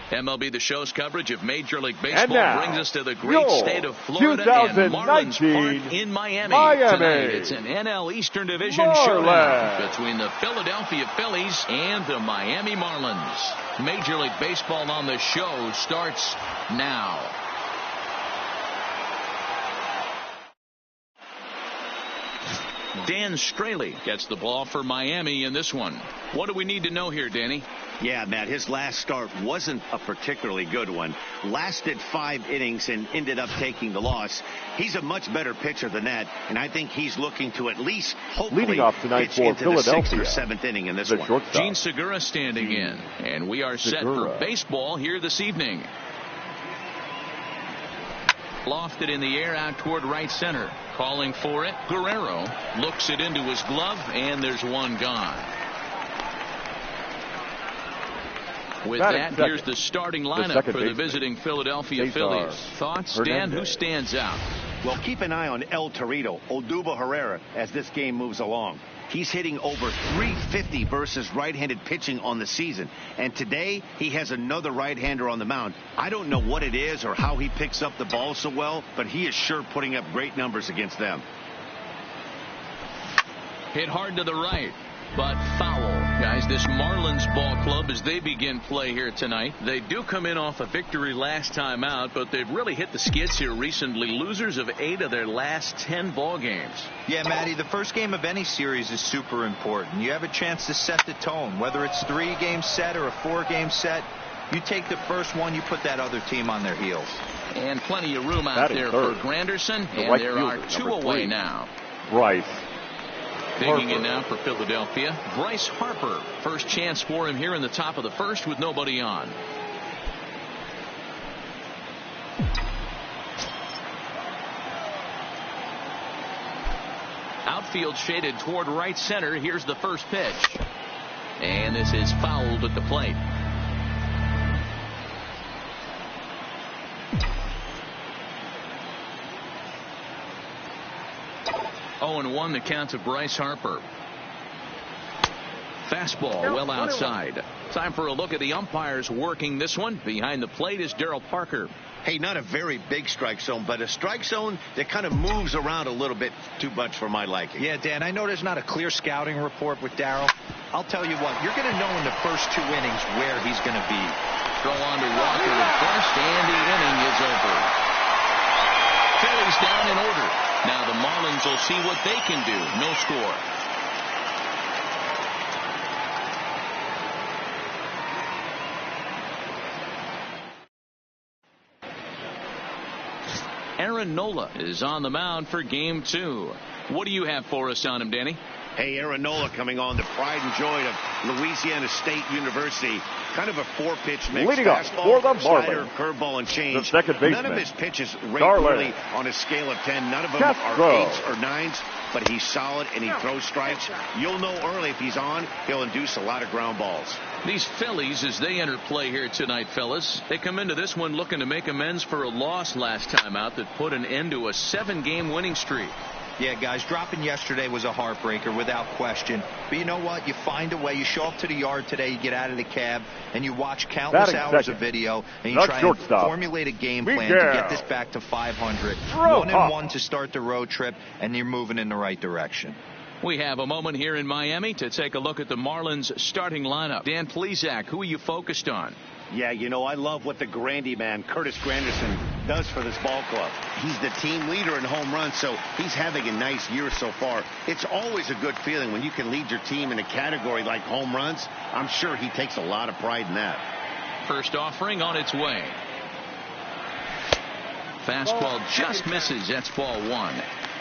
MLB The Show's coverage of Major League Baseball brings us to the great state of Florida and Marlins Park in Miami. Tonight, it's an NL Eastern Division showdown between the Philadelphia Phillies and the Miami Marlins. Major League Baseball on the Show starts now. Dan Straley gets the ball for Miami in this one. What do we need to know here, Danny? Yeah, Matt, his last start wasn't a particularly good one. Lasted 5 innings and ended up taking the loss. He's a much better pitcher than that, and I think he's looking to at least hopefully leading off tonight pitch for into Philadelphia. the 6th or 7th inning in this one. Shortstop. Gene Segura standing in, and we are set for baseball here this evening. Lofted in the air out toward right center. Calling for it. Guerrero looks it into his glove, and there's one gone. With that, here's the starting lineup for the visiting Philadelphia Phillies. Thoughts, Dan? Who stands out? Well, keep an eye on El Torito, Odubel Herrera, as this game moves along. He's hitting over 350 versus right-handed pitching on the season. And today, he has another right-hander on the mound. I don't know what it is or how he picks up the ball so well, but he is sure putting up great numbers against them. Hit hard to the right, but foul. Guys, this Marlins ball club, as they begin play here tonight, they do come in off a victory last time out, but they've really hit the skids here recently. Losers of 8 of their last 10 ball games. Yeah, Matty, the first game of any series is super important. You have a chance to set the tone, whether it's 3-game set or a 4-game set. You take the first one, you put that other team on their heels. And plenty of room out there for Granderson, and there are 2 away now. Bryce. Digging in now for Philadelphia, Bryce Harper. First chance for him here in the top of the first with nobody on. Outfield shaded toward right center. Here's the first pitch. And this is fouled at the plate. Oh, and 1 the count to Bryce Harper. Fastball well outside. Time for a look at the umpires working this one. Behind the plate is Darryl Parker. Hey, not a very big strike zone, but a strike zone that kind of moves around a little bit too much for my liking. Yeah, Dan, I know there's not a clear scouting report with Darryl. I'll tell you what, you're going to know in the first 2 innings where he's going to be. Throw on to Walker at first, and the inning is over. Phillies down in order. Now the Marlins will see what they can do. No score. Aaron Nola is on the mound for game 2. What do you have for us on him, Danny? Hey, Aaron Nola coming on, the pride and joy of Louisiana State University. Kind of a 4-pitch mix. Leading off for the slider, Marlins, curveball, and change. the second baseman. None of his pitches rate really on a scale of 10. None of them are 8s or 9s, but he's solid and he throws strikes. You'll know early if he's on, he'll induce a lot of ground balls. These Phillies, as they enter play here tonight, fellas, they come into this one looking to make amends for a loss last time out that put an end to a 7-game winning streak. Yeah, guys, dropping yesterday was a heartbreaker without question. But you know what? You find a way. You show up to the yard today, you get out of the cab, and you watch countless hours of video, and you try and formulate a game plan to get this back to 500. 1-1 to start the road trip, and you're moving in the right direction. We have a moment here in Miami to take a look at the Marlins starting lineup. Dan Plesac, who are you focused on? Yeah, you know, I love what the Grandy man, Curtis Granderson, does for this ball club. He's the team leader in home runs, so he's having a nice year so far. It's always a good feeling when you can lead your team in a category like home runs. I'm sure he takes a lot of pride in that. First offering on its way. Fastball just misses. That's ball 1.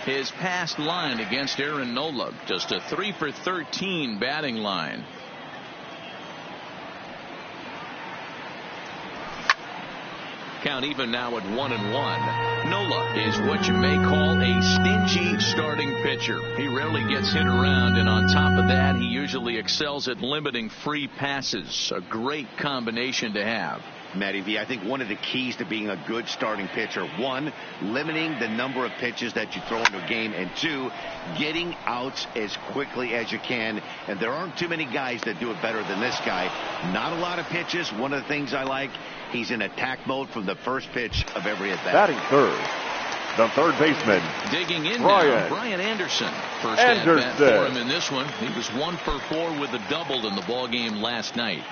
His past line against Aaron Nola, just a 3 for 13 batting line. Count even now at 1-1. Nola is what you may call a stingy starting pitcher. He rarely gets hit around, and on top of that, he usually excels at limiting free passes. A great combination to have. Matty V, I think one of the keys to being a good starting pitcher, one, limiting the number of pitches that you throw into a game, and two, getting outs as quickly as you can. And there aren't too many guys that do it better than this guy. Not a lot of pitches. One of the things I like, he's in attack mode from the first pitch of every at bat. Batting third, the third baseman, digging in now, Brian Anderson. First at bat for him in this one. He was 1 for 4 with a double in the ball game last night.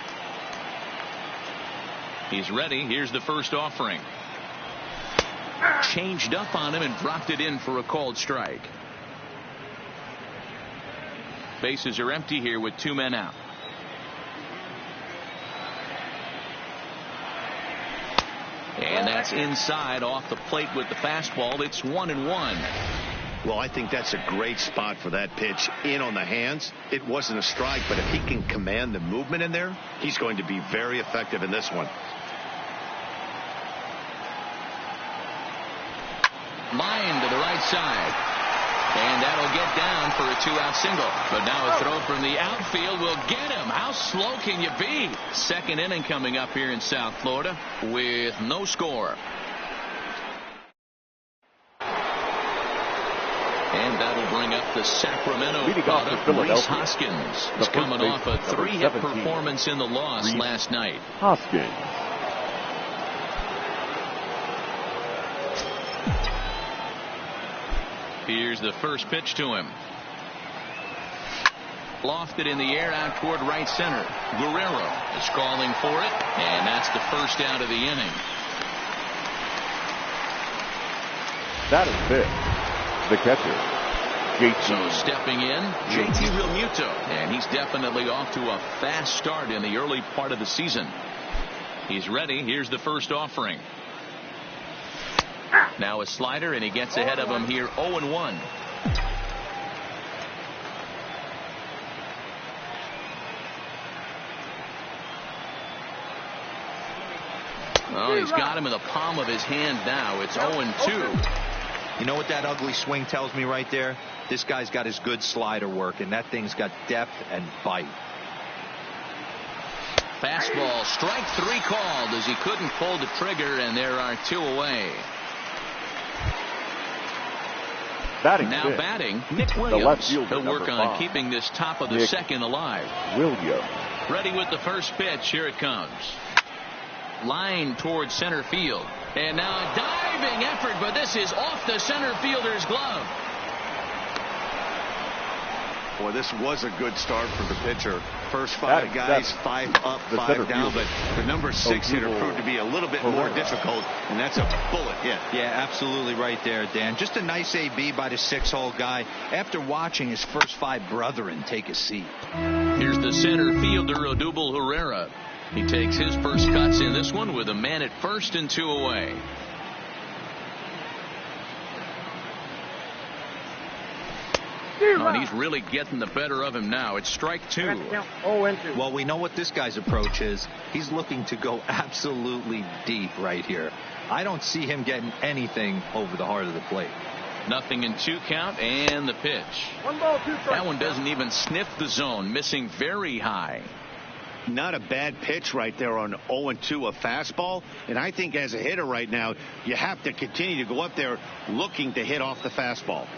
He's ready. Here's the first offering. Changed up on him and dropped it in for a called strike. Bases are empty here with 2 men out. And that's inside off the plate with the fastball. It's 1-1. Well, I think that's a great spot for that pitch in on the hands. It wasn't a strike, but if he can command the movement in there, he's going to be very effective in this one. Line to the right side. And that'll get down for a 2-out single. But now a throw from the outfield will get him. How slow can you be? Second inning coming up here in South Florida with no score. And that'll bring up the Sacramento product, Rhys Hoskins. He's coming off a 3-hit performance in the loss last night. Hoskins. Here's the first pitch to him. Lofted in the air out toward right center. Guerrero is calling for it, and that's the first out of the inning. That is big. The catcher, JT. So stepping in, JT Realmuto, and he's definitely off to a fast start in the early part of the season. He's ready. Here's the first offering. Now a slider, and he gets ahead of him here, 0-1. Well, he's got him in the palm of his hand now. It's 0-2. You know what that ugly swing tells me right there? This guy's got his good slider work, and that thing's got depth and bite. Fastball, strike 3 called as he couldn't pull the trigger, and there are 2 away. Now batting, Nick Williams. He'll work on keeping this top of the second alive. Williams. Ready with the first pitch. Here it comes. Line towards center field. And now a diving effort, but this is off the center fielder's glove. Boy, this was a good start for the pitcher. First 5 guys, 5 up, 5 down, but the number 6 hitter proved to be a little bit more difficult, and that's a bullet hit. Yeah, absolutely right there, Dan. Just a nice AB by the 6-hole guy after watching his first 5 brethren take a seat. Here's the center fielder, Odubel Herrera. He takes his first cuts in this one with a man at first and 2 away. Oh, and he's really getting the better of him now. It's strike 2. Well, we know what this guy's approach is. He's looking to go absolutely deep right here. I don't see him getting anything over the heart of the plate. Nothing in 2 count, and the pitch. 1 ball, 2 strikes. That one doesn't even sniff the zone, missing very high. Not a bad pitch right there on 0-2, a fastball. And I think as a hitter right now, you have to continue to go up there looking to hit off the fastball.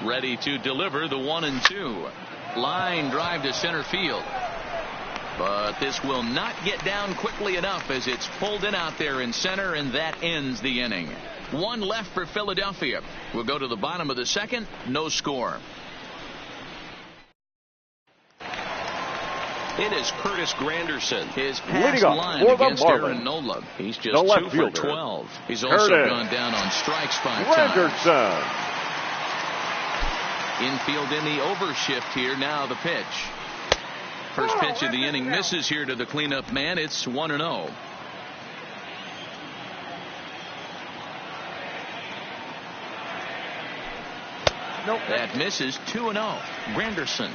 Ready to deliver the 1-2. Line drive to center field. But this will not get down quickly enough as it's pulled in out there in center, and that ends the inning. 1 left for Philadelphia. We'll go to the bottom of the second. No score. It is Curtis Granderson. His pass line against Aaron Nola. He's just 2 for 12. He's also gone down on strikes 5 times. Infield in the overshift here. Now the pitch. First pitch of the inning misses here to the cleanup man. It's 1-0. That misses. 2-0. Granderson.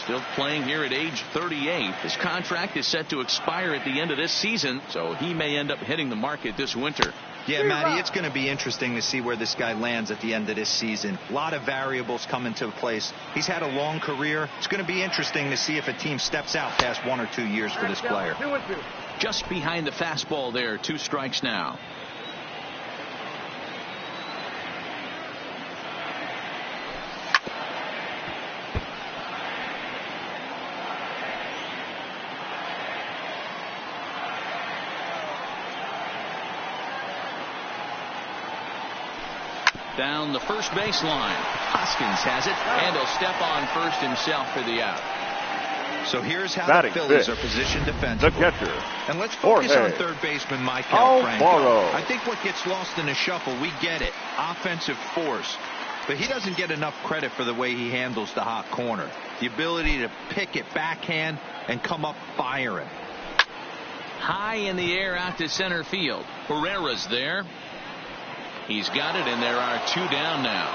Still playing here at age 38. His contract is set to expire at the end of this season, so he may end up hitting the market this winter. Yeah, Matty, it's going to be interesting to see where this guy lands at the end of this season. A lot of variables come into place. He's had a long career. It's going to be interesting to see if a team steps out past 1 or 2 years for this player. Just behind the fastball there. 2 strikes now. Down the first baseline. Hoskins has it, and he'll step on first himself for the out. So here's how the Phillies are positioned defensively. The catcher. And let's focus on third baseman Mike Franco. I think what gets lost in the shuffle, we get it. Offensive force. But he doesn't get enough credit for the way he handles the hot corner. The ability to pick it backhand and come up firing. High in the air out to center field. Herrera's there. He's got it, and there are 2 down now.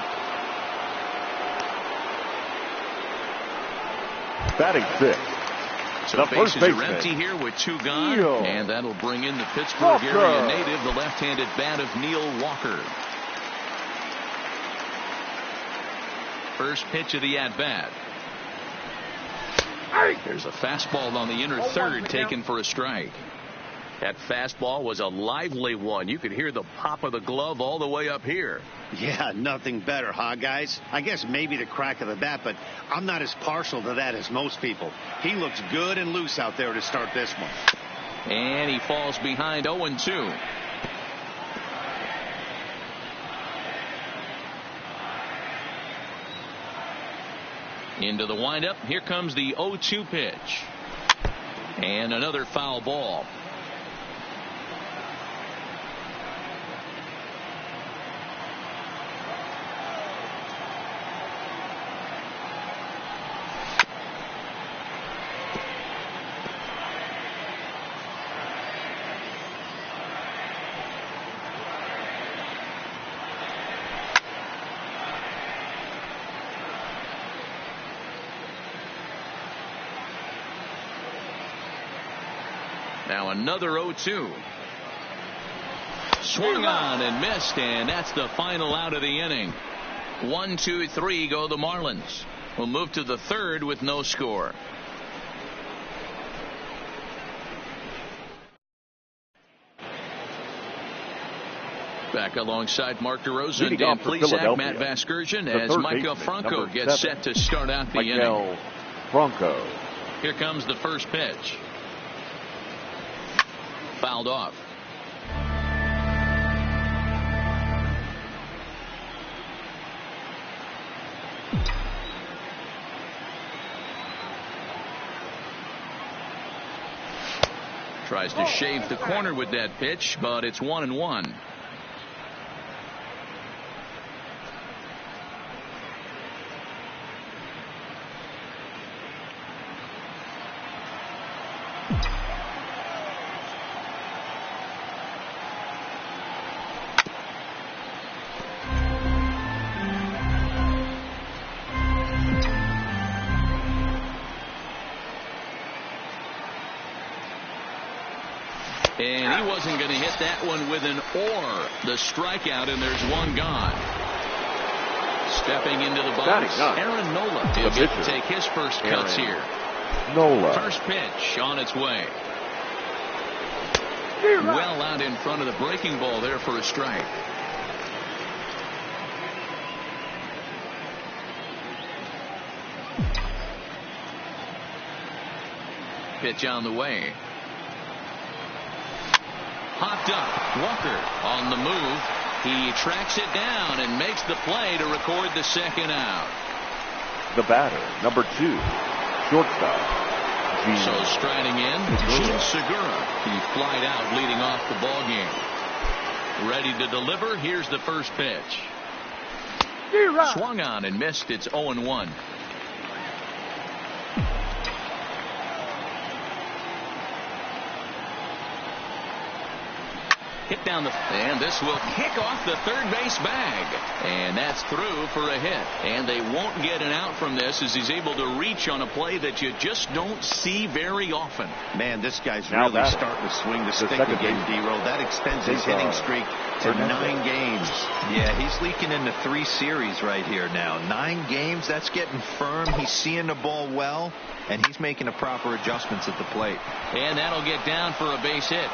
Batting 6. So the bases are empty here with 2 gone, and that'll bring in the Pittsburgh area native, the left-handed bat of Neil Walker. First pitch of the at-bat. There's a fastball on the inner third taken for a strike. That fastball was a lively one. You could hear the pop of the glove all the way up here. Yeah, nothing better, huh, guys? I guess maybe the crack of the bat, but I'm not as partial to that as most people. He looks good and loose out there to start this one. And he falls behind 0-2. Into the windup. Here comes the 0-2 pitch. And another foul ball. Now another 0-2. Swung on and missed, and that's the final out of the inning. 1, 2, 3 go the Marlins. We'll move to the third with no score. Back alongside Mark DeRosa and Dan Plesac, Matt Vasgersian, as Micah Franco gets set to start out the inning. Franco. Here comes the first pitch. Fouled off. Tries to shave the corner with that pitch, but it's 1-1. And he wasn't going to hit that one with an or. The strikeout, and there's 1 gone. Stepping into the box, Aaron Nola. He'll get to take his first cuts here. Nola. First pitch on its way. Well out in front of the breaking ball there for a strike. Pitch on the way. Hopped up. Walker on the move. He tracks it down and makes the play to record the second out. The batter, number 2, shortstop. So striding in, Gene Segura. He flied out leading off the ball game. Ready to deliver. Here's the first pitch. Swung on and missed. It's 0-1. Hit down and this will kick off the third base bag. And that's through for a hit. And they won't get an out from this as he's able to reach on a play that you just don't see very often. Man, this guy's really starting to swing the stick again, D-Roll. That extends his hitting streak to 9 games. Yeah, he's leaking into 3 series right here now. 9 games, that's getting firm. He's seeing the ball well, and he's making the proper adjustments at the plate. And that'll get down for a base hit.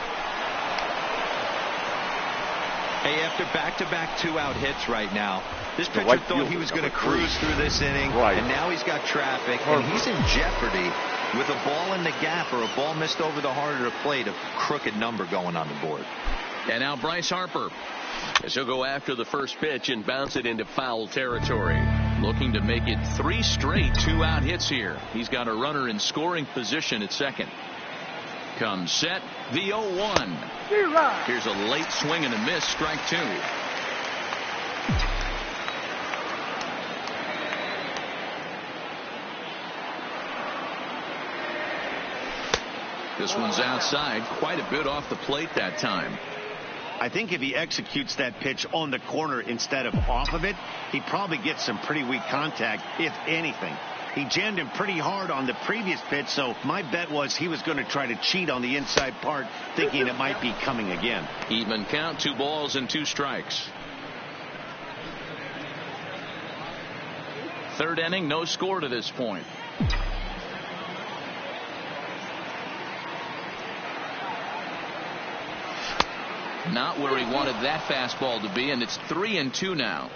Hey, after back-to-back 2-out hits right now, this pitcher thought he was going to cruise through this inning, and now he's got traffic, and he's in jeopardy with a ball in the gap or a ball missed over the heart of the plate, a crooked number going on the board. And now Bryce Harper, as he'll go after the first pitch and bounce it into foul territory. Looking to make it 3 straight 2-out hits here. He's got a runner in scoring position at second. Comes set, the 0-1. Here's a late swing and a miss, strike 2. This one's outside, quite a bit off the plate that time. I think if he executes that pitch on the corner instead of off of it, he probably gets some pretty weak contact, if anything. He jammed him pretty hard on the previous pitch, so my bet was he was going to try to cheat on the inside part, thinking it might be coming again. Even count, 2 balls and 2 strikes. Third inning, no score to this point. Not where he wanted that fastball to be, and it's 3-2 now.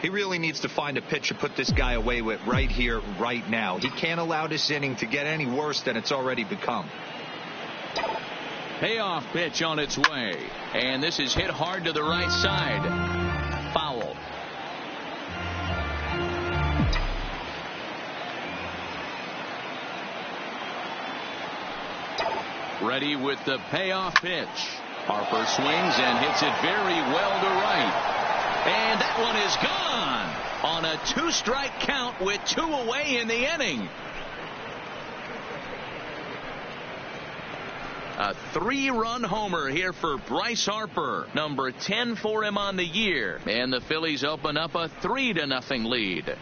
He really needs to find a pitch to put this guy away with right here, right now. He can't allow this inning to get any worse than it's already become. Payoff pitch on its way. And this is hit hard to the right side. Foul. Ready with the payoff pitch. Harper swings and hits it very well to right. And that one is gone on a 2-strike count with 2 away in the inning. A 3-run homer here for Bryce Harper, number 10 for him on the year. And the Phillies open up a 3-0 lead.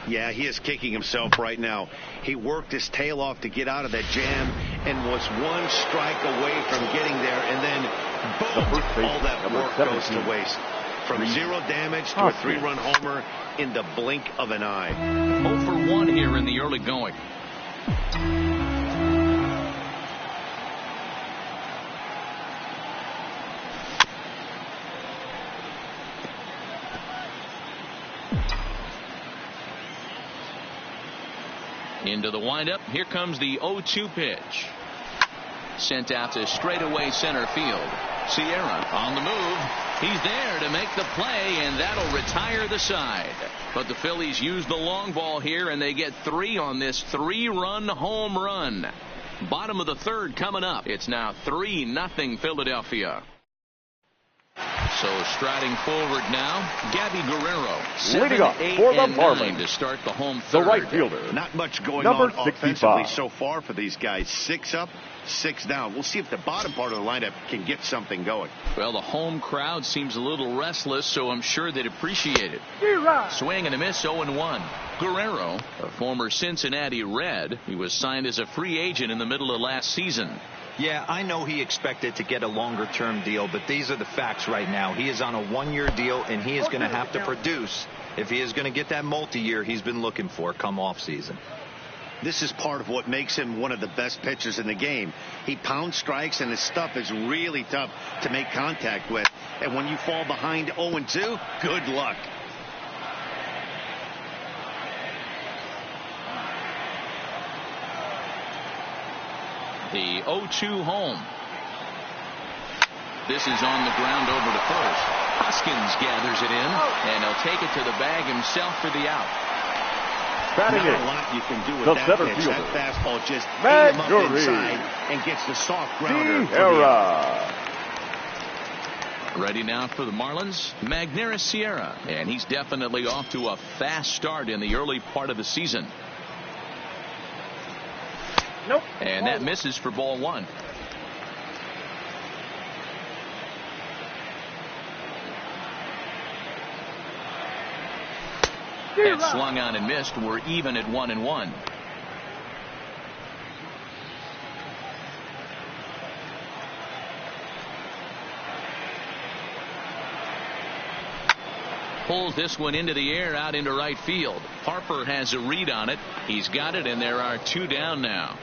Yeah, he is kicking himself right now. He worked his tail off to get out of that jam and was 1 strike away from getting there, and then boom, all that work goes to waste. From 0 damage to a 3-run homer in the blink of an eye. 0 for 1 here in the early going. Into the windup. Here comes the 0-2 pitch. Sent out to straightaway center field. Sierra on the move. He's there to make the play, and that'll retire the side. But the Phillies use the long ball here, and they get 3 on this 3-run home run. Bottom of the 3rd coming up. It's now 3-0 Philadelphia. So striding forward now, Gabby Guerrero. Leading up for the Marlins to start the home 3rd. The right fielder. Not much going number on 65. offensively so far for these guys. 6 up, 6 down. We'll see if the bottom part of the lineup can get something going. Well, the home crowd seems a little restless, so I'm sure they'd appreciate it. Swing and a miss, 0-1. Guerrero, a former Cincinnati Red, he was signed as a free agent in the middle of last season. Yeah, I know he expected to get a longer-term deal, but these are the facts right now. He is on a 1-year deal, and he is going to have to produce if he is going to get that multi-year he's been looking for come off-season. This is part of what makes him one of the best pitchers in the game. He pounds strikes, and his stuff is really tough to make contact with. And when you fall behind 0-2, good luck. The 0-2 home. This is on the ground over to first. Hoskins gathers it in, and he'll take it to the bag himself for the out. Batting Not a lot you can do with that pitch. Fielder. That fastball just ate him up inside and gets the soft grounder. Ready now for the Marlins, Magneuris Sierra, and he's definitely off to a fast start in the early part of the season. Nope. And that misses for ball 1. had swung on and missed were even at 1-1. Pulls this one into the air out into right field. Harper has a read on it. He's got it, and there are 2 down now.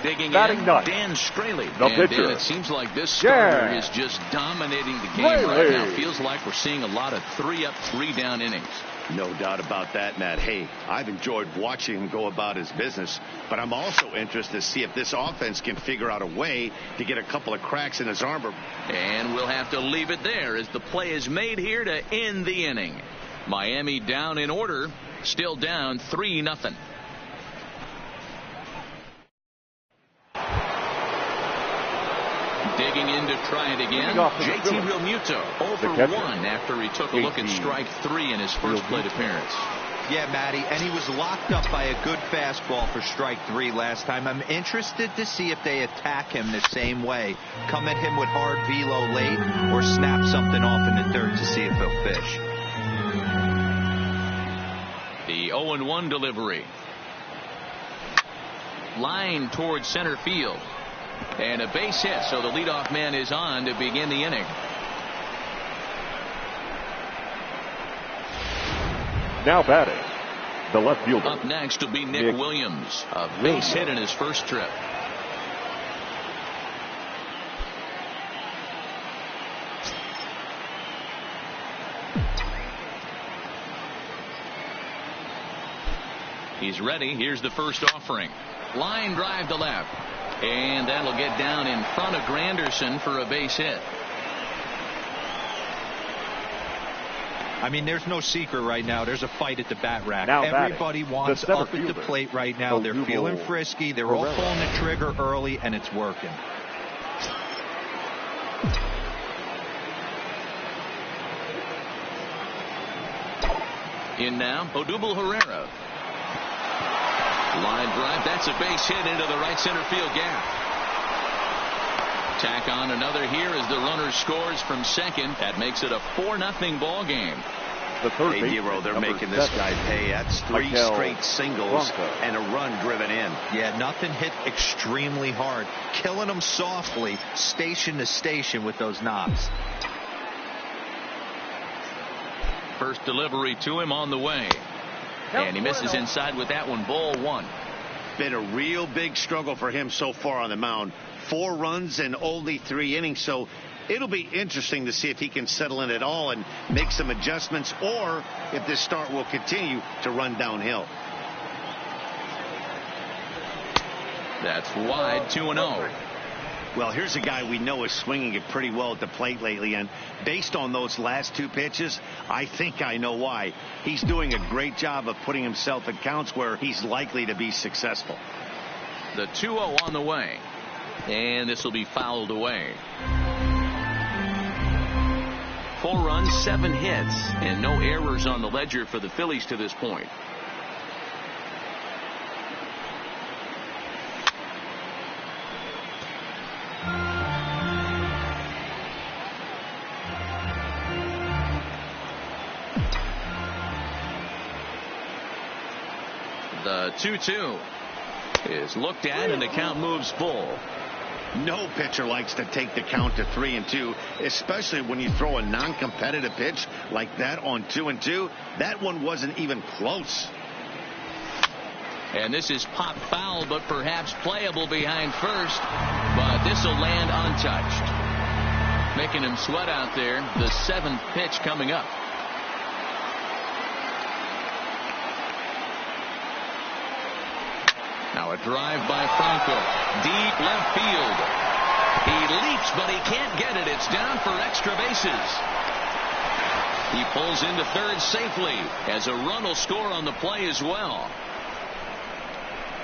Digging in, Dan Straley. And Dan, it seems like this starter is just dominating the game right now. Feels like we're seeing a lot of 3-up, 3-down innings. No doubt about that, Matt. Hey, I've enjoyed watching him go about his business, but I'm also interested to see if this offense can figure out a way to get a couple of cracks in his armor. And we'll have to leave it there as the play is made here to end the inning. Miami down in order, still down 3-0. Digging in to try it again. JT Realmuto 0 for 1 after he took a look at strike 3 in his first plate appearance. Yeah, Matty, and he was locked up by a good fastball for strike 3 last time. I'm interested to see if they attack him the same way. Come at him with hard velo late or snap something off in the dirt to see if he'll fish. The 0-1 delivery. Line towards center field. And a base hit, so the leadoff man is on to begin the inning. Now batting, the left fielder. Up next will be Nick Williams. A base hit in his first trip. He's ready. Here's the first offering. Line drive to left. And that'll get down in front of Granderson for a base hit. I mean, there's no secret right now. There's a fight at the bat rack. Now everybody wants up at the plate right now. They're feeling frisky. They're all pulling the trigger early, and it's working. In now, Odubel Herrera. Line drive. That's a base hit into the right center field gap. Tack on another here as the runner scores from second. That makes it a 4-0 ball game. The third hey, Dero, they're making this guy pay. That's 3 straight singles and a run driven in. Yeah, nothing hit extremely hard. Killing them softly, station to station with those knobs. First delivery to him on the way. And he misses inside with that one. Ball 1. Been a real big struggle for him so far on the mound. 4 runs in only 3 innings. So it'll be interesting to see if he can settle in at all and make some adjustments, or if this start will continue to run downhill. That's wide. 2-0. Well, here's a guy we know is swinging it pretty well at the plate lately, and based on those last 2 pitches, I think I know why. He's doing a great job of putting himself in counts where he's likely to be successful. The 2-0 on the way, and this will be fouled away. 4 runs, 7 hits, and no errors on the ledger for the Phillies to this point. The 2-2 is looked at, and the count moves full. No pitcher likes to take the count to 3-2, especially when you throw a non-competitive pitch like that on 2-2. That one wasn't even close. And this is pop foul, but perhaps playable behind first. But this will land untouched. Making him sweat out there. The 7th pitch coming up. Now a drive by Franco. Deep left field. He leaps, but he can't get it. It's down for extra bases. He pulls into third safely as a run will score on the play as well.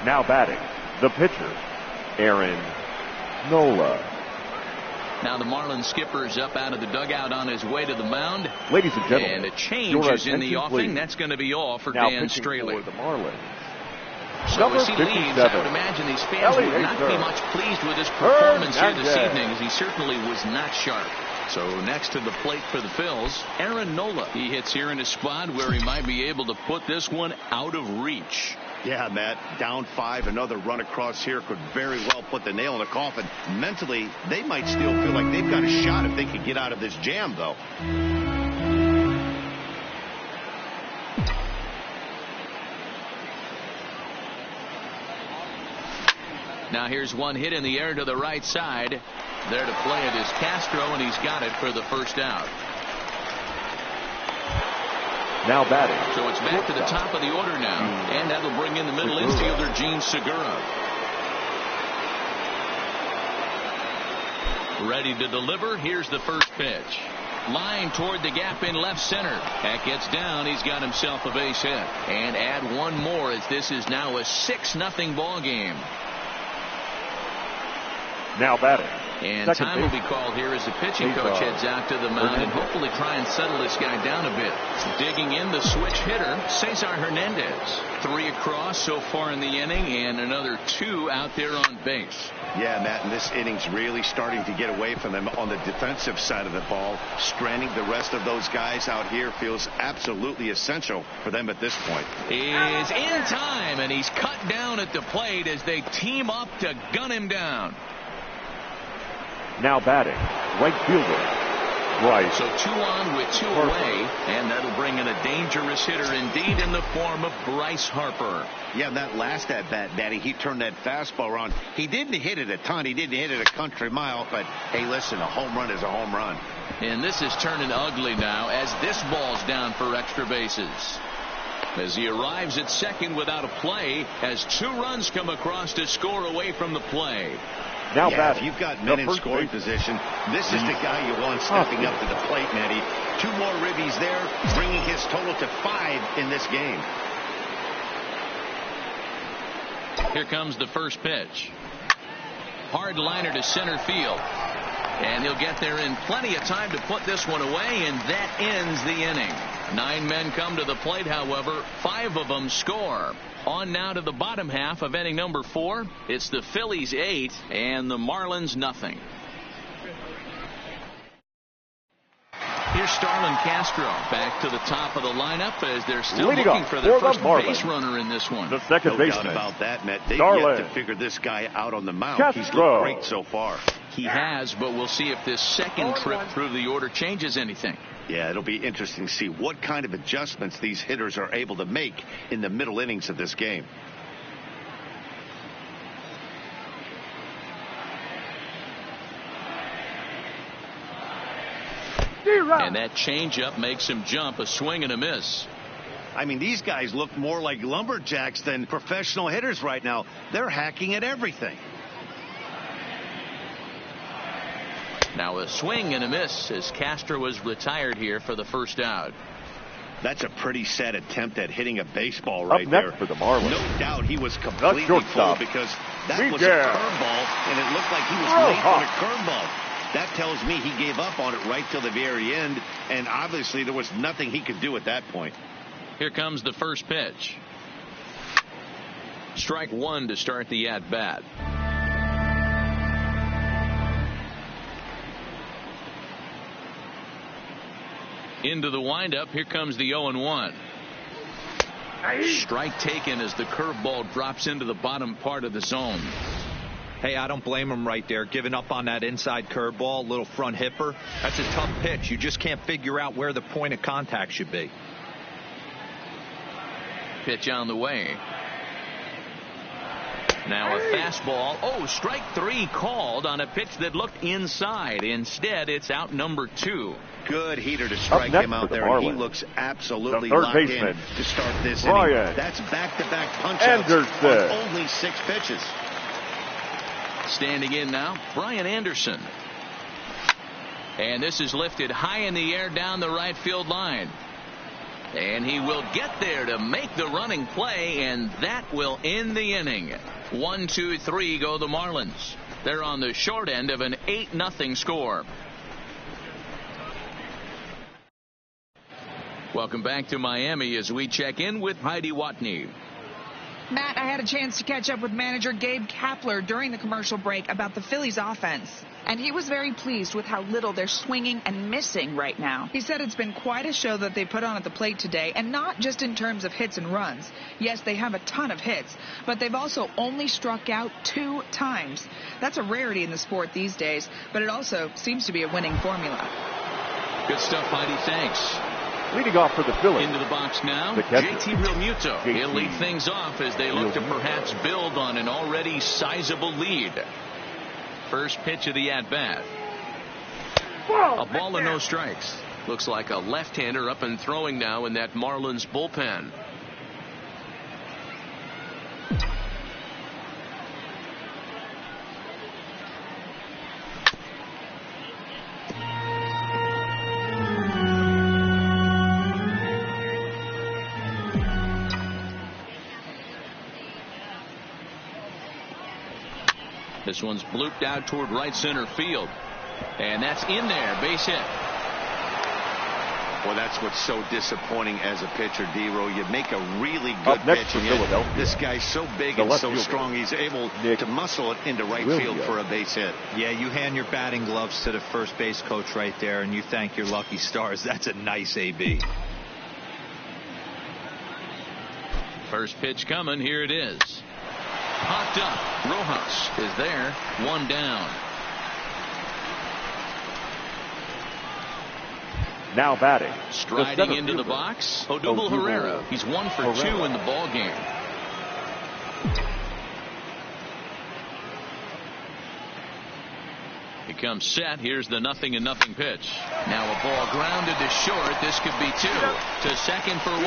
Now batting, the pitcher, Aaron Nola. Now the Marlins skipper's up out of the dugout on his way to the mound. Ladies and gentlemen, and a change is in the offing. That's going to be all for Dan Straley. For the Marlins. So as he leaves, I would imagine these fans would not be much pleased with his performance here this evening, as he certainly was not sharp. So next to the plate for the Phillies, Aaron Nola. He hits here in a spot where he might be able to put this one out of reach. Yeah, Matt, down 5, another run across here could very well put the nail in the coffin. Mentally, they might still feel like they've got a shot if they could get out of this jam, though. Now here's one hit in the air to the right side. There to play it is Castro, and he's got it for the first out. Now batting. So it's back to the top of the order now. And that'll bring in the middle infielder, Gene Segura. Ready to deliver. Here's the first pitch. Line toward the gap in left center. That gets down. He's got himself a base hit. And add one more as this is now a 6-0 ball game. Now batting. And time will be called here as the pitching coach heads out to the mound and hopefully try and settle this guy down a bit. Digging in the switch hitter, Cesar Hernandez. 3 across so far in the inning and another 2 out there on base. Yeah, Matt, and this inning's really starting to get away from them on the defensive side of the ball. Stranding the rest of those guys out here feels absolutely essential for them at this point. Is in time, and he's cut down at the plate as they team up to gun him down. Now batting, right fielder, Bryce. So 2 on with 2 away, and that'll bring in a dangerous hitter indeed in the form of Bryce Harper. Yeah, that last at bat, Daddy, he turned that fastball around. He didn't hit it a ton. He didn't hit it a country mile, but hey, listen, a home run is a home run. And this is turning ugly now as this ball's down for extra bases. As he arrives at second without a play, as 2 runs come across to score away from the play. Now if you've got men in scoring position, this is the guy you want stepping up to the plate, Matty. 2 more ribbies there, bringing his total to 5 in this game. Here comes the first pitch. Hard liner to center field. And he'll get there in plenty of time to put this one away, and that ends the inning. 9 men come to the plate, however. 5 of them score. On now to the bottom half of inning number 4. It's the Phillies 8 and the Marlins nothing. Here's Starlin Castro back to the top of the lineup as they're still looking for their first base runner in this one. The second baseman. No doubt about that, Matt. They've yet to figure this guy out on the mound. He's looked great so far. He has, but we'll see if this second trip through the order changes anything. Yeah, it'll be interesting to see what kind of adjustments these hitters are able to make in the middle innings of this game. And that changeup makes him jump, a swing and a miss. I mean, these guys look more like lumberjacks than professional hitters right now. They're hacking at everything. Now a swing and a miss as Castro is retired here for the first out. That's a pretty sad attempt at hitting a baseball right there. For the Marlins. No doubt he was completely full because that was a curveball, and it looked like he was late on a curveball. That tells me he gave up on it right till the very end, and obviously there was nothing he could do at that point. Here comes the first pitch. Strike 1 to start the at-bat. Into the windup. Here comes the 0-1. Strike taken as the curveball drops into the bottom part of the zone. Hey, I don't blame him right there. Giving up on that inside curveball, little front hipper. That's a tough pitch. You just can't figure out where the point of contact should be. Pitch on the way. Now a fastball. Oh, strike 3 called on a pitch that looked inside. Instead, it's out number 2. Good heater to strike him out there, and he looks absolutely locked in to start this inning. That's back-to-back punch-outs on only 6 pitches. Standing in now, Brian Anderson. And this is lifted high in the air down the right field line. And he will get there to make the running play, and that will end the inning. 1, 2, 3 go the Marlins. They're on the short end of an 8-0 score. Welcome back to Miami as we check in with Heidi Watney. Matt, I had a chance to catch up with manager Gabe Kapler during the commercial break about the Phillies offense. And he was very pleased with how little they're swinging and missing right now. He said it's been quite a show that they put on at the plate today, and not just in terms of hits and runs. Yes, they have a ton of hits, but they've also only struck out 2 times. That's a rarity in the sport these days, but it also seems to be a winning formula. Good stuff, Heidi. Thanks. Leading off for the Phillies. Into the box now, JT Realmuto. He'll lead things off as they look to perhaps build on an already sizable lead. First pitch of the at-bat. A ball and no strikes. Looks like a left-hander up and throwing now in that Marlins bullpen. This one's blooped out toward right center field. And that's in there. Base hit. Well, that's what's so disappointing as a pitcher, D-Row. You make a really good pitch, and yet this guy's so big and so strong, he's able to muscle it into right field for a base hit. Yeah, you hand your batting gloves to the first base coach right there, and you thank your lucky stars. That's a nice AB. First pitch coming. Here it is. Popped up. Rojas is there. 1 down. Now batting. Striding into the box, Odubel Herrera. He's 1 for 2 in the ball game. He comes set. Here's the 0-0 pitch. Now a ball grounded to short. This could be 2. To second for 1.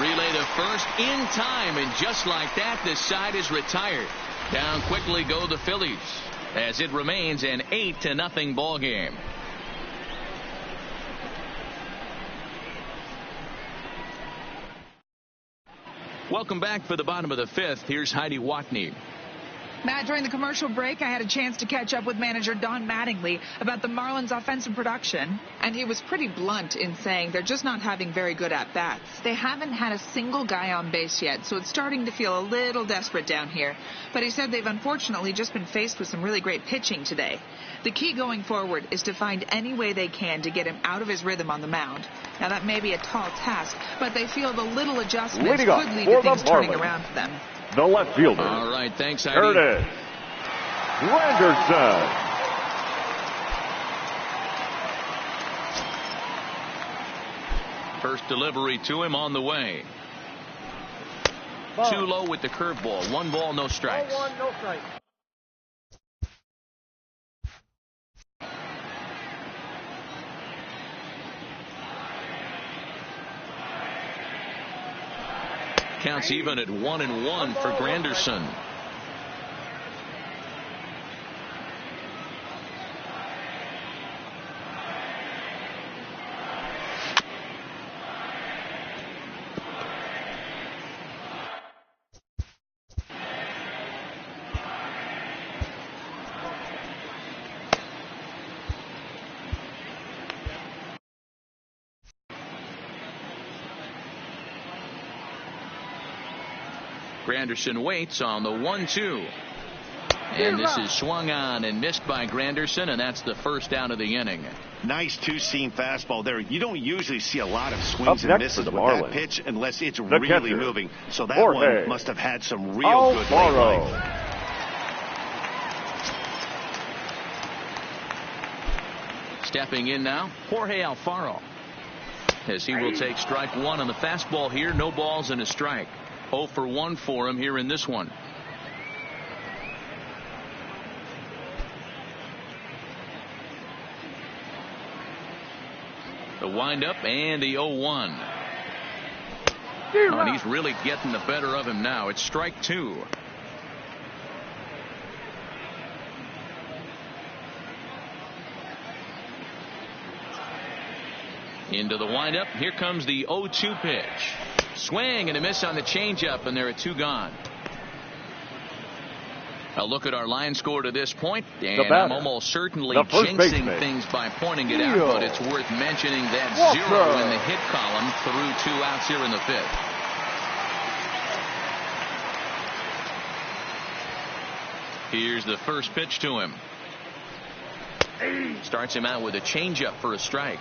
Relay to first in time. And just like that, this side is retired. Down quickly go the Phillies as it remains an 8-0 ball game. Welcome back for the bottom of the 5th. Here's Heidi Watney. Matt, during the commercial break, I had a chance to catch up with manager Don Mattingly about the Marlins' offensive production, and he was pretty blunt in saying they're just not having very good at-bats. They haven't had a single guy on base yet, so it's starting to feel a little desperate down here. But he said they've unfortunately just been faced with some really great pitching today. The key going forward is to find any way they can to get him out of his rhythm on the mound. Now, that may be a tall task, but they feel the little adjustments could lead to things turning around for them. The left fielder. All right, thanks, Heidi. Here it is. Granderson. First delivery to him on the way. Too low with the curveball. 1 ball, no strikes. 1-1, no strikes. Counts even at 1-1 for Granderson. Granderson waits on the 1-2. And this is swung on and missed by Granderson, and that's the first out of the inning. Nice 2-seam fastball there. You don't usually see a lot of swings and misses with that pitch unless it's really moving. So that one must have had some real good late life. Stepping in now, Jorge Alfaro. As he will take strike 1 on the fastball here. No balls and a strike. 0 for 1 for him here in this one. The windup and the 0-1. Oh, and he's really getting the better of him now. It's strike 2. Into the windup. Here comes the 0-2 pitch. Swing and a miss on the changeup, and there are 2 gone. A look at our line score to this point, and I'm almost certainly jinxing things by pointing it out, but it's worth mentioning that 0 in the hit column through 2 outs here in the 5th. Here's the first pitch to him. Starts him out with a changeup for a strike.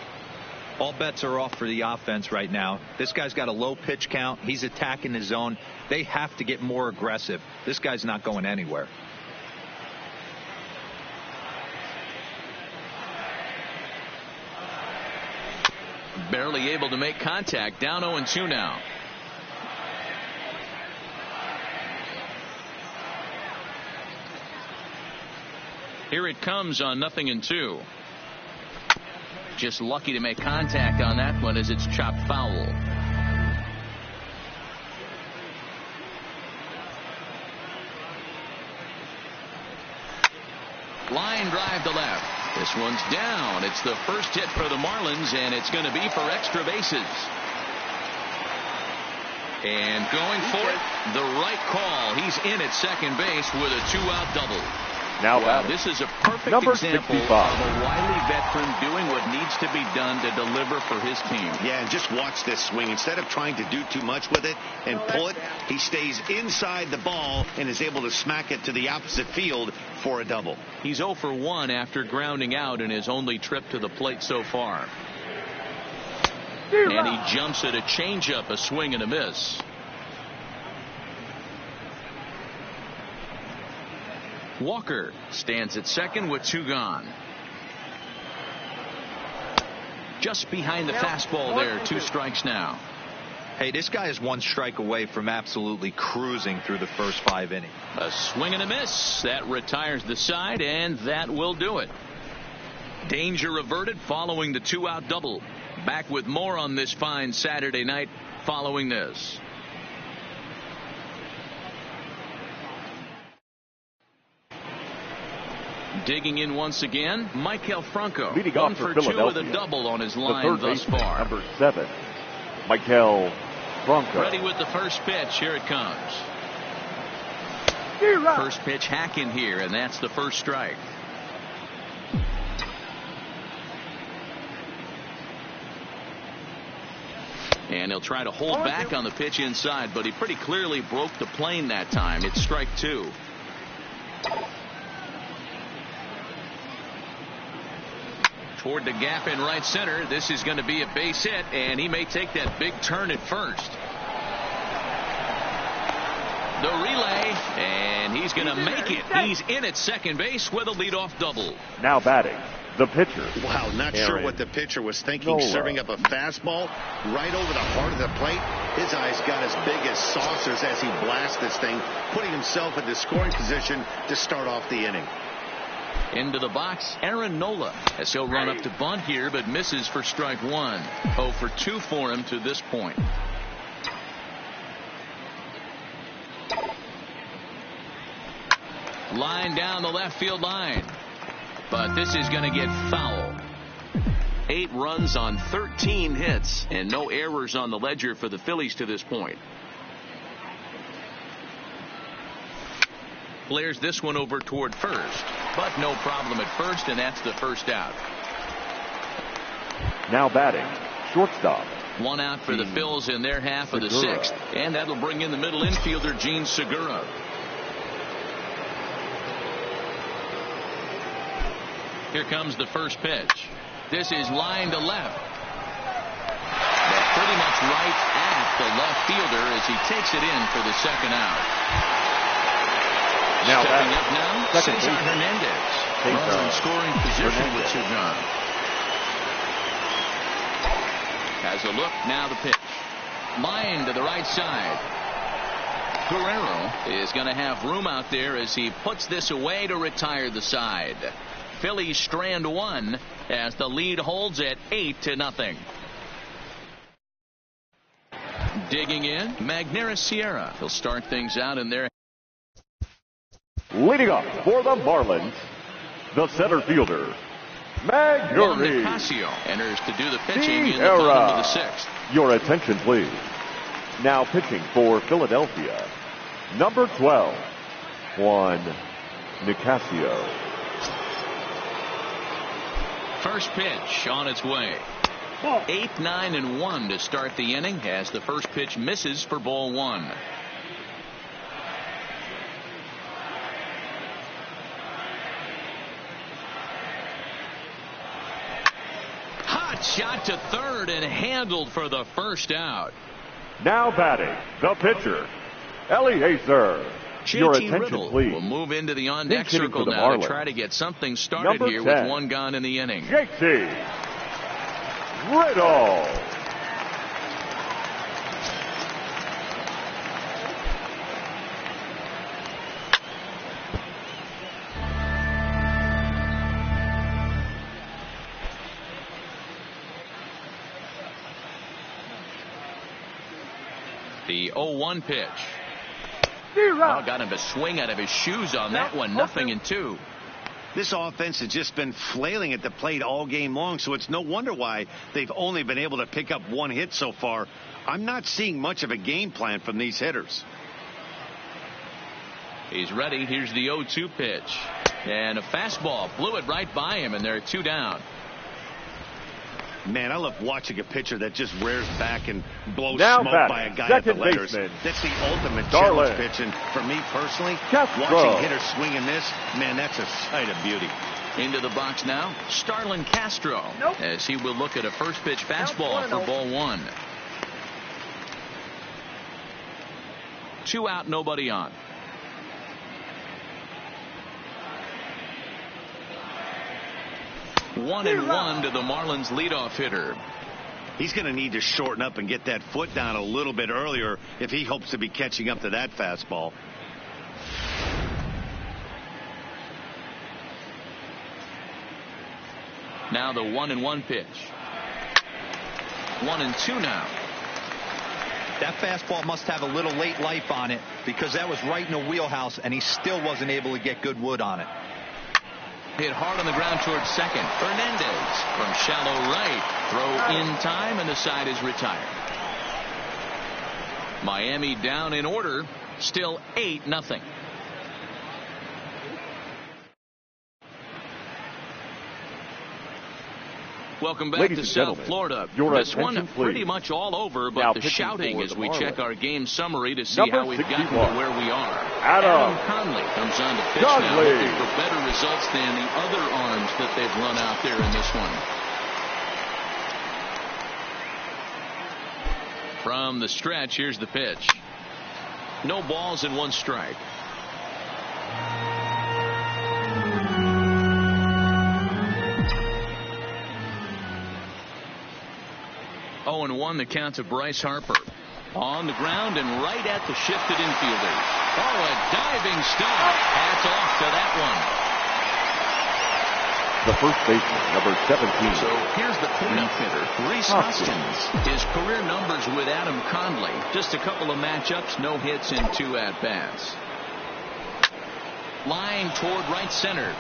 All bets are off for the offense right now. This guy's got a low pitch count. He's attacking his zone. They have to get more aggressive. This guy's not going anywhere. Barely able to make contact. Down 0-2 now. Here it comes on 0-2. Just lucky to make contact on that one as it's chopped foul. Line drive to left. This one's down. It's the first hit for the Marlins, and it's going to be for extra bases. And going for it, the right call. He's in at second base with a 2-out double. Now this is a perfect example of a wily veteran doing what needs to be done to deliver for his team. Yeah, and just watch this swing. Instead of trying to do too much with it and pull it, he stays inside the ball and is able to smack it to the opposite field for a double. He's 0 for 1 after grounding out in his only trip to the plate so far. And he jumps at a changeup, a swing and a miss. Walker stands at second with 2 gone. Just behind the fastball there. 2 strikes now. Hey, this guy is 1 strike away from absolutely cruising through the first 5 innings. A swing and a miss. That retires the side, and that will do it. Danger averted following the 2-out double. Back with more on this fine Saturday night following this. Digging in once again, Maikel Franco. Leading 1 off for for 2 Philadelphia. with a double on his line thus far. Number 7, Maikel Franco. Ready with the first pitch. Here it comes. First pitch hacking here, and that's the first strike. And he'll try to hold back on the pitch inside, but he pretty clearly broke the plane that time. It's strike 2. Toward the gap in right center. This is going to be a base hit, and he may take that big turn at first. The relay, and he's going to make it. He's in at second base with a leadoff double. Now batting, the pitcher. Wow, not sure what the pitcher was thinking, serving up a fastball right over the heart of the plate. His eyes got as big as saucers as he blasts this thing, putting himself in the scoring position to start off the inning. Into the box, Aaron Nola, as he'll run up to bunt here, but misses for strike 1. 0 for 2 for him to this point. Line down the left field line, but this is going to get foul. 8 runs on 13 hits, and no errors on the ledger for the Phillies to this point. Flares this one over toward first, but no problem at first, and that's the first out. Now batting, shortstop. 1 out for the Phils in their half of the 6th, and that'll bring in the middle infielder, Gene Segura. Here comes the first pitch. This is line to left. But pretty much right at the left fielder as he takes it in for the second out. Now stepping up now, second Cesar Hernandez. Runner in scoring position with 2 gone. Has a look, now the pitch. Line to the right side. Guerrero is going to have room out there as he puts this away to retire the side. Phillies strand 1 as the lead holds at 8-0. Digging in, Magneuris Sierra. He'll start things out in there. Leading off for the Marlins, the center fielder, Magneuris Nicasio enters to do the pitching in the bottom of the 6th. Your attention, please. Now pitching for Philadelphia, number 12, Juan Nicasio. First pitch on its way. 8, 9, and 1 to start the inning as the first pitch misses for ball 1. shot to third and handled for the first out. Now batting, the pitcher, Eliezer. Your attention, Riddle please. will move into the on-deck circle now to try to get something started here with one gone in the inning. JT Riddle. The 0-1 pitch. Oh, got him to swing out of his shoes on that one. 0-2. This offense has just been flailing at the plate all game long, so it's no wonder why they've only been able to pick up one hit so far. I'm not seeing much of a game plan from these hitters. He's ready. Here's the 0-2 pitch. And a fastball. Blew it right by him, and they're 2 down. Man, I love watching a pitcher that just rears back and blows now smoke by a guy at the letters. That's the ultimate challenge pitch. And for me personally, watching hitters swing in this, man, that's a sight of beauty. Into the box now, Starlin Castro, as he will look at a first pitch fastball for ball 1. 2 out, nobody on. 1-1 to the Marlins leadoff hitter. He's going to need to shorten up and get that foot down a little bit earlier if he hopes to be catching up to that fastball. Now the 1-1 pitch. 1-2 now. That fastball must have a little late life on it because that was right in the wheelhouse and he still wasn't able to get good wood on it. Hit hard on the ground towards second. Fernandez from shallow right. Throw in time, and the side is retired. Miami down in order. Still 8-0. Welcome back to South Florida. This one pretty much all over, but the shouting as we check our game summary to see how we've gotten to where we are. Adam Conley comes on to pitch now, looking for better results than the other arms that they've run out there in this one. From the stretch, here's the pitch. No balls and 1 strike. 0-1 the count to Bryce Harper. On the ground and right at the shifted infielder. Oh, a diving stop. Hats off to that one. The first baseman, number 17. So here's the cleanup hitter, Rhys Hoskins. His career numbers with Adam Conley. Just a couple of matchups, no hits and 2 at-bats. Line toward right center.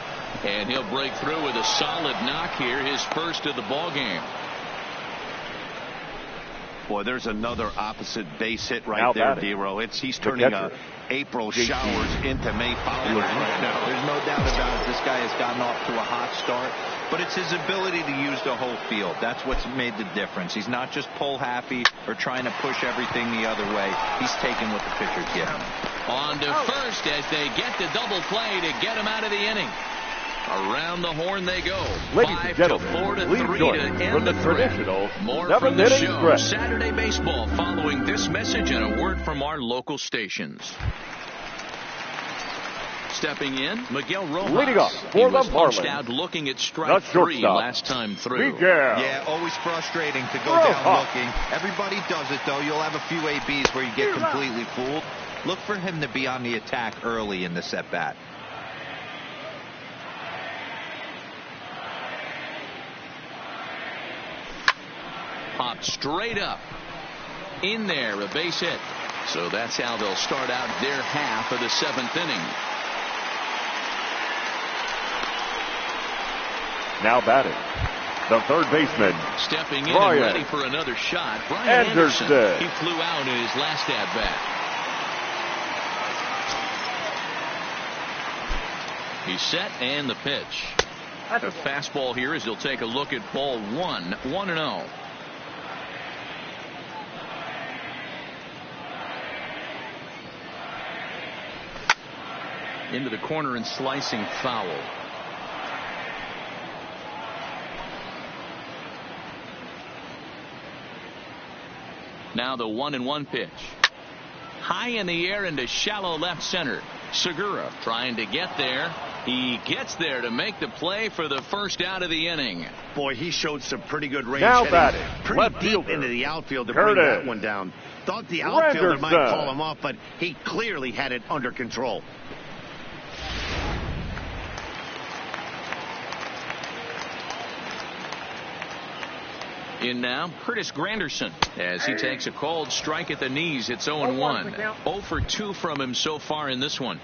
And he'll break through with a solid knock here, his first of the ball game. Boy, there's another opposite base hit right there, D-Row. He's turning April showers into May followers right now. There's no doubt about it. This guy has gotten off to a hot start, but it's his ability to use the whole field. That's what's made the difference. He's not just pull happy or trying to push everything the other way. He's taking what the pitchers give him. On to first as they get the double play to get him out of the inning. Around the horn they go. Ladies and gentlemen, 5-4 to end the traditional more from the show. Saturday baseball following this message and a word from our local stations. Stepping in, Miguel Rojas. Leading off for the Marlins. Out looking at strike 3 last time through. Yeah, always frustrating to go down looking. Everybody does it, though. You'll have a few ABs where you get completely fooled. Look for him to be on the attack early in this at-bat. Popped straight up. In there, a base hit. So that's how they'll start out their half of the 7th inning. Now batting, the third baseman. Stepping in and ready for another shot. Brian Anderson. He flew out in his last at-bat. He's set and the pitch. A fastball here as he'll take a look at ball 1. 1-0. Into the corner and slicing foul. Now the 1-1 pitch. High in the air into shallow left center. Segura trying to get there. He gets there to make the play for the first out of the inning. Boy, he showed some pretty good range. Now batting, pretty left deep fielder, into the outfield to Curtis bring that one down. Thought the outfielder Renderson might call him off, but he clearly had it under control. In now, Curtis Granderson, as he takes a cold strike at the knees. It's 0-1. 0 for 2 from him so far in this one.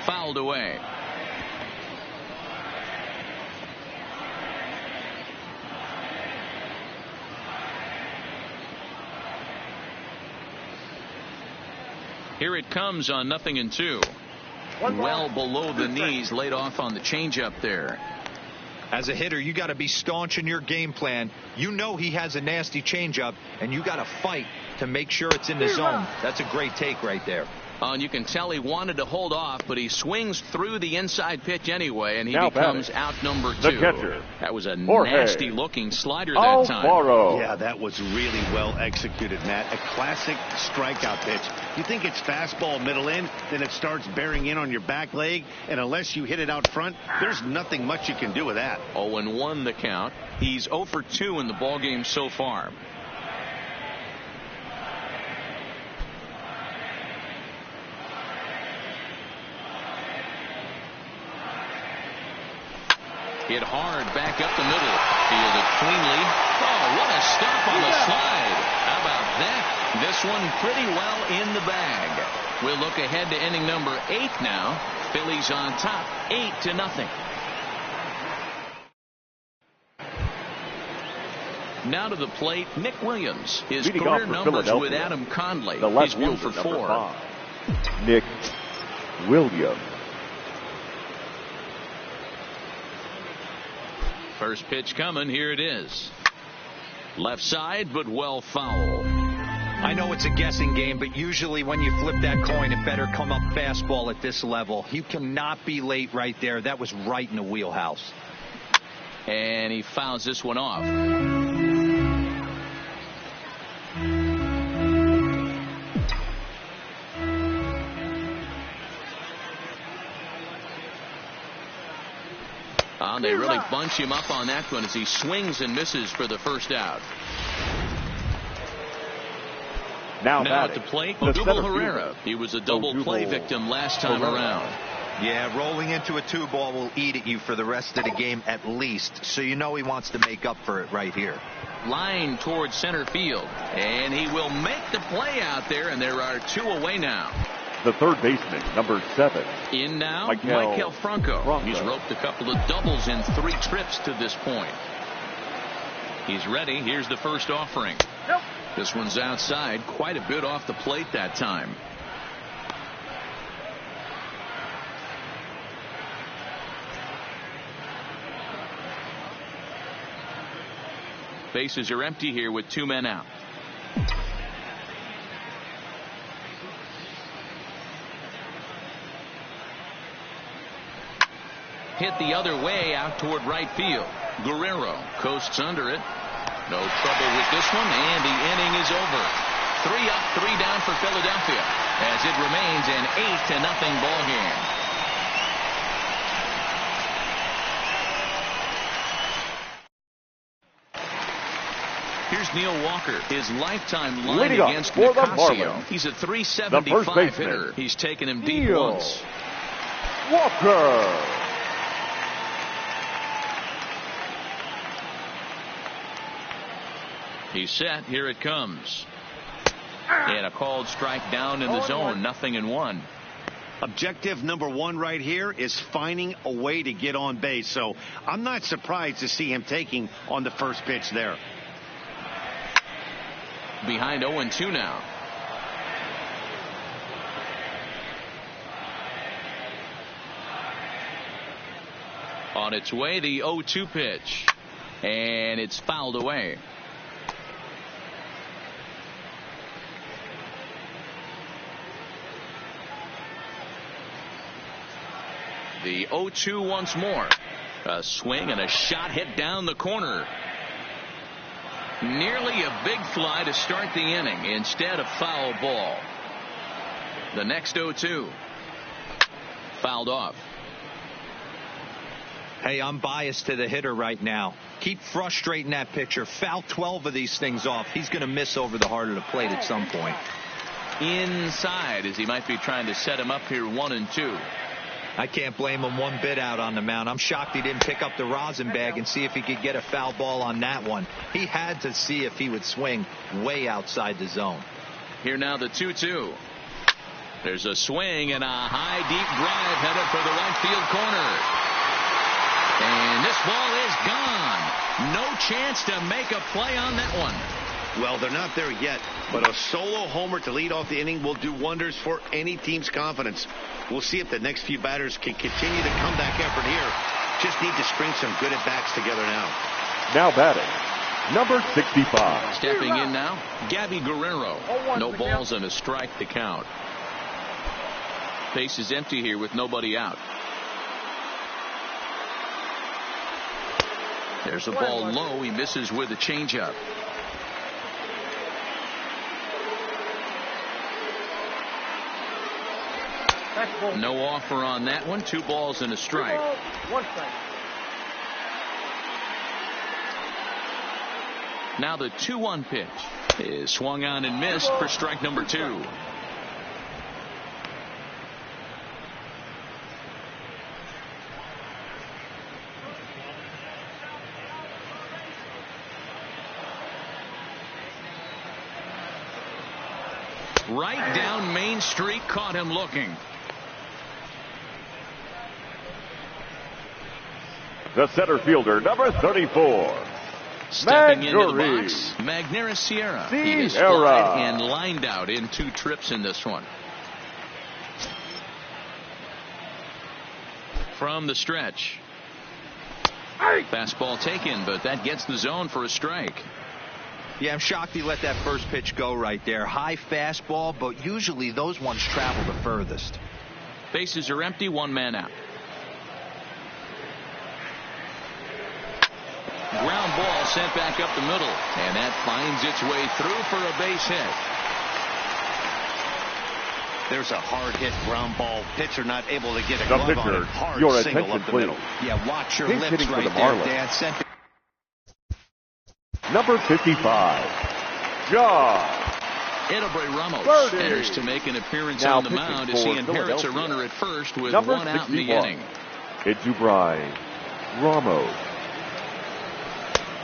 Fouled away. Here it comes on 0-2. Well below the knees, laid off on the changeup there. As a hitter, you got to be staunch in your game plan. You know he has a nasty changeup, and you got to fight to make sure it's in the zone. That's a great take right there. And you can tell he wanted to hold off, but he swings through the inside pitch anyway, and he now becomes out number 2. The catcher, that was a Jorge nasty-looking slider that time. Yeah, that was really well executed, Matt. A classic strikeout pitch. You think it's fastball middle in, then it starts bearing in on your back leg, and unless you hit it out front, there's nothing much you can do with that. 0-1 the count. He's 0 for 2 in the ballgame so far. Hit hard back up the middle. Fielded cleanly. Oh, what a stop on the slide. How about that? This one pretty well in the bag. We'll look ahead to inning number 8 now. Phillies on top 8-0. Now to the plate, Nick Williams. His leading career numbers with Adam Conley. He's 1 for 4. Nick Williams. First pitch coming. Here it is. Left side, but well foul. I know it's a guessing game, but usually when you flip that coin, it better come up fastball at this level. You cannot be late right there. That was right in the wheelhouse. And he fouls this one off. They really bunch him up on that one as he swings and misses for the first out. Now at the plate, Odubel Herrera. He was a double play victim last time around. Yeah, rolling into a 2-ball will eat at you for the rest of the game at least. So you know he wants to make up for it right here. Line towards center field. And he will make the play out there, and there are 2 away now. The third baseman, number 7. In now, Maikel Franco. He's roped a couple of doubles in 3 trips to this point. He's ready. Here's the first offering. This one's outside, quite a bit off the plate that time. Bases are empty here with 2 men out. Hit the other way out toward right field. Guerrero coasts under it. No trouble with this one, and the inning is over. 3 up, 3 down for Philadelphia as it remains an 8-0 ball game. Here's Neil Walker, his lifetime line against Nicasio. He's a .375 hitter. He's taken him deep once. Walker. He's set. Here it comes. And a called strike down in the zone. 0-1. Objective number 1 right here is finding a way to get on base. So I'm not surprised to see him taking on the first pitch there. Behind 0-2 now. On its way, the 0-2 pitch. And it's fouled away. The 0-2 once more. A swing and a shot hit down the corner. Nearly a big fly to start the inning. Instead, a foul ball. The next 0-2. Fouled off. Hey, I'm biased to the hitter right now. Keep frustrating that pitcher. Foul 12 of these things off. He's going to miss over the heart of the plate at some point. Inside, as he might be trying to set him up here 1-2. I can't blame him one bit out on the mound. I'm shocked he didn't pick up the rosin bag and see if he could get a foul ball on that one. He had to see if he would swing way outside the zone. Here now the 2-2. There's a swing and a high deep drive headed for the right field corner. And this ball is gone. No chance to make a play on that one. Well, they're not there yet, but a solo homer to lead off the inning will do wonders for any team's confidence. We'll see if the next few batters can continue the comeback effort here. Just need to string some good at-bats together now. Now batting, number 65. Stepping in now, Gabby Guerrero. No balls and a strike to count. Base is empty here with nobody out. There's a ball low. He misses with a changeup. No offer on that one. 2 balls and a strike. Now the 2-1 pitch is swung on and missed for strike number 2. Right down Main Street, caught him looking. The center fielder, number 34. Stepping into the box, Magneuris Sierra. He is flied and lined out in 2 trips in this one. From the stretch. Fastball taken, but that gets the zone for a strike. Yeah, I'm shocked he let that first pitch go right there. High fastball, but usually those ones travel the furthest. Bases are empty, 1 man out. Ground ball sent back up the middle, and that finds its way through for a base hit. There's a hard hit ground ball. Pitcher not able to get a glove on it. Hard your single attention, up the please. middle. Yeah, watch your He's lips hitting right for the there, Marlins. Dan. Sent Number 55, John Ramos enters to make an appearance now on the mound as he inherits a runner at first with number 1 out in the 61. inning. It's Brian Ramos.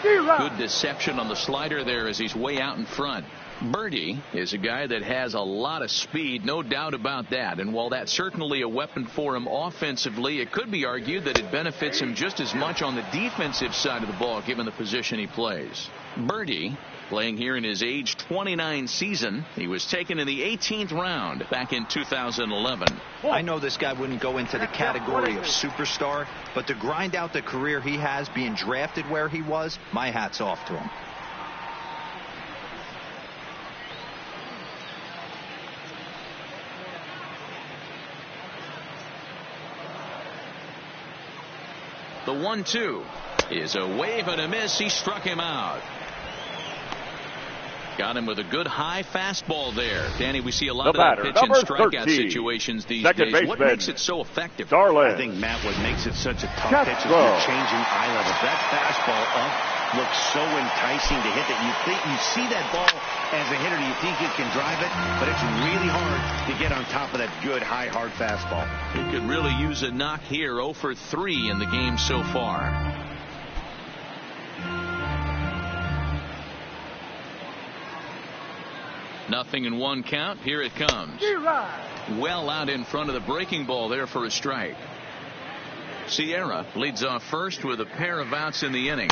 Good deception on the slider there as he's way out in front. Birdie is a guy that has a lot of speed, no doubt about that. And while that's certainly a weapon for him offensively, it could be argued that it benefits him just as much on the defensive side of the ball given the position he plays. Birdie playing here in his age 29 season. He was taken in the 18th round back in 2011. I know this guy wouldn't go into the category of superstar, but to grind out the career he has being drafted where he was, my hat's off to him. The 1-2 is a wave and a miss. He struck him out. Got him with a good high fastball there. Danny, we see a lot of that pitch in strikeout 13. Situations these Second days. What baseman, makes it so effective? Darlin. I think, Matt, what makes it such a tough pitch is you're changing eye level. That fastball up looks so enticing to hit that you see that ball as a hitter, you think you can drive it, but it's really hard to get on top of that good high hard fastball. He could really use a knock here. 0 for 3 in the game so far. Nothing in 1 count. Here it comes. Well out in front of the breaking ball there for a strike. Sierra leads off first with a pair of outs in the inning.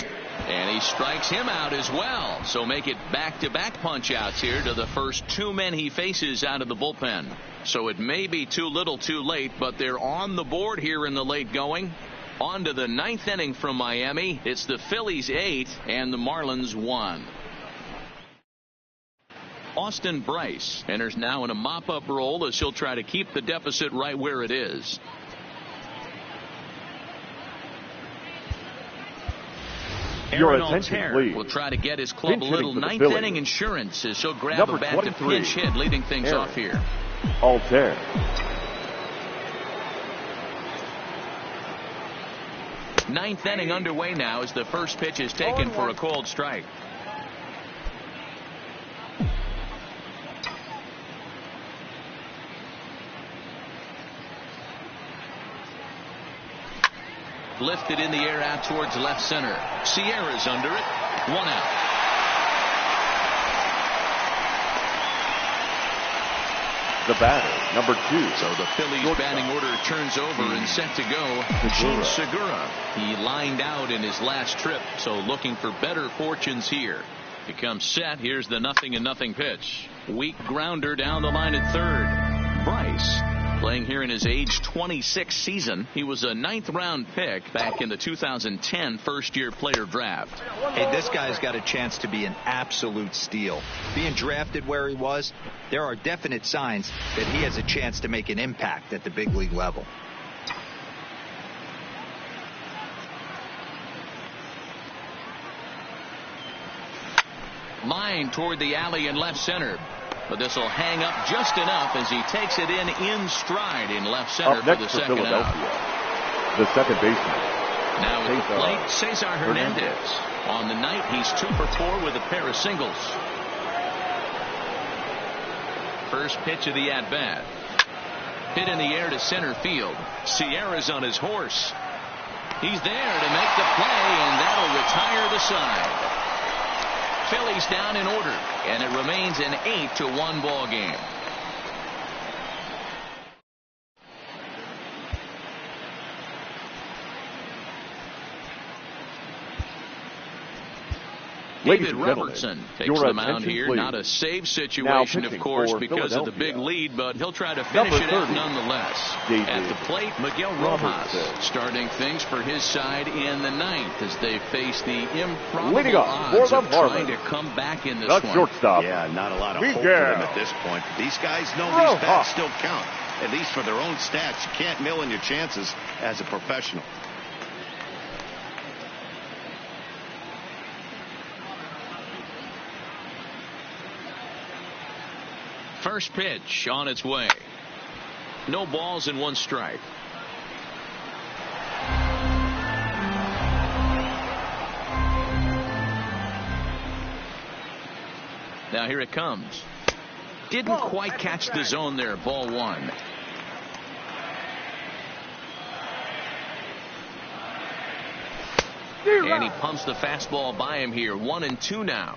And he strikes him out as well. So make it back-to-back punch-outs here to the first 2 men he faces out of the bullpen. So it may be too little too late, but they're on the board here in the late going. On to the 9th inning from Miami. It's the Phillies 8 and the Marlins 1. Austin Bryce enters now in a mop-up role as he'll try to keep the deficit right where it is. Your attention, please. Will try to get his club a little ninth-inning insurance as he'll grab Number a bat to pinch hit, leading things off here. Altair. Ninth inning underway now as the first pitch is taken for a called strike. Lifted in the air out towards left center. Sierra's under it. 1 out. The batter, number 2. So the Phillies batting order turns over and set to go. Gene Segura. He lined out in his last trip, so looking for better fortunes here. Becomes set. Here's the 0-0 pitch. Weak grounder down the line at third. Bryce. Playing here in his age 26 season. He was a 9th-round pick back in the 2010 first-year player draft. Hey, this guy's got a chance to be an absolute steal. Being drafted where he was, there are definite signs that he has a chance to make an impact at the big league level. Line toward the alley in left center. But this will hang up just enough as he takes it in stride in left center for the second out. The second baseman. Now at the plate, Cesar Hernandez. On the night, he's 2 for 4 with a pair of singles. First pitch of the at-bat. Hit in the air to center field. Sierra's on his horse. He's there to make the play, and that'll retire the side. Phillies down in order, and it remains an 8-1 ball game. David Robertson takes the mound here. Not a save situation, of course, because of the big lead, but he'll try to finish it out nonetheless. At the plate, Miguel Rojas starting things for his side in the 9th as they face the improbable odds of trying to come back in this one. Shortstop. Yeah, not a lot of hope for them at this point. These guys know these bats still count, at least for their own stats. You can't mill in your chances as a professional. First pitch on its way. No balls and 1 strike. Now here it comes. Didn't quite catch the zone there. Ball 1. And he pumps the fastball by him here. 1-2 now.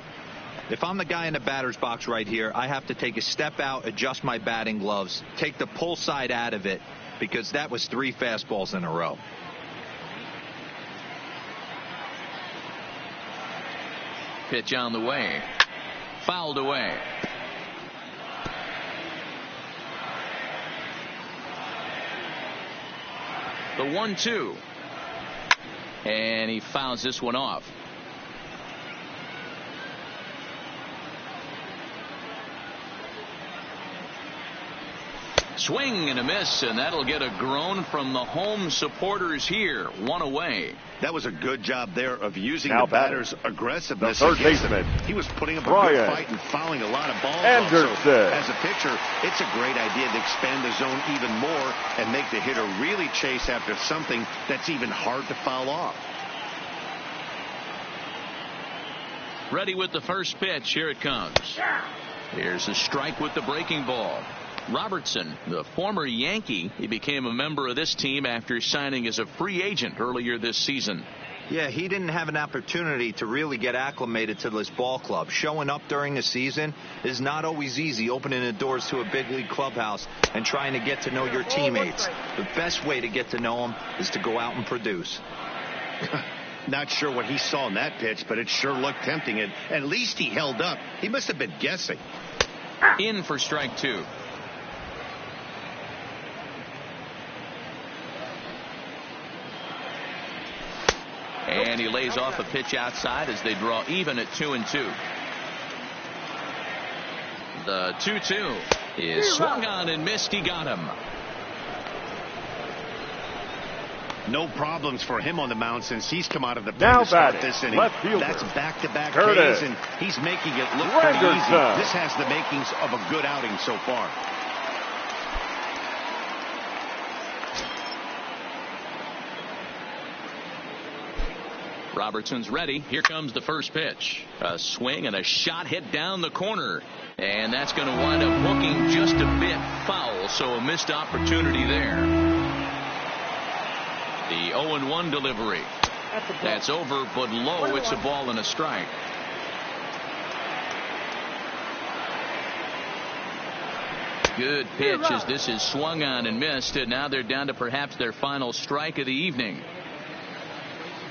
If I'm the guy in the batter's box right here, I have to take a step out, adjust my batting gloves, take the pull side out of it, because that was 3 fastballs in a row. Pitch on the way. Fouled away. The 1-2. And he fouls this one off. Swing and a miss, and that'll get a groan from the home supporters here. 1 away. That was a good job there of using the batter's aggressiveness. The third baseman. He was putting up a good fight and fouling a lot of balls. Anderson. So, as a pitcher, it's a great idea to expand the zone even more and make the hitter really chase after something that's even hard to foul off. Ready with the first pitch. Here it comes. Here's a strike with the breaking ball. Robertson, the former Yankee, he became a member of this team after signing as a free agent earlier this season. Yeah, he didn't have an opportunity to really get acclimated to this ball club. Showing up during the season is not always easy, opening the doors to a big league clubhouse and trying to get to know your teammates. The best way to get to know them is to go out and produce. Not sure what he saw in that pitch, but it sure looked tempting, and at least he held up. He must have been guessing. In for strike 2. And he lays off a pitch outside as they draw even at 2-2. The 2-2 is swung on and missed. He got him. No problems for him on the mound since he's come out of the pen Now to start batting, this inning. left fielder. That's back-to-back Curtis. Ks, and he's making it look pretty easy. Anderson. This has the makings of a good outing so far. Robertson's ready. Here comes the first pitch. A swing and a shot hit down the corner. And that's going to wind up hooking just a bit foul, so a missed opportunity there. The 0-1 delivery. That's over, but low. It's a ball and a strike. Good pitch as this is swung on and missed, and now they're down to perhaps their final strike of the evening.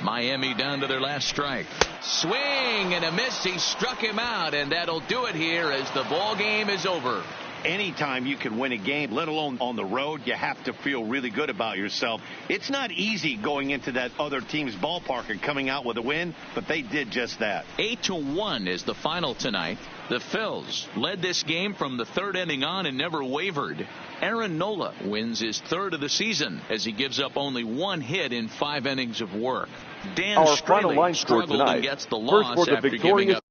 Miami down to their last strike. Swing and a miss. He struck him out, and that'll do it here as the ball game is over. Anytime you can win a game, let alone on the road, you have to feel really good about yourself. It's not easy going into that other team's ballpark and coming out with a win, but they did just that. 8-1 is the final tonight. The Phils led this game from the third inning on and never wavered. Aaron Nola wins his third of the season as he gives up only one hit in 5 innings of work. Dan Our final Straley line score struggled tonight. and gets the First loss for the after victorious giving up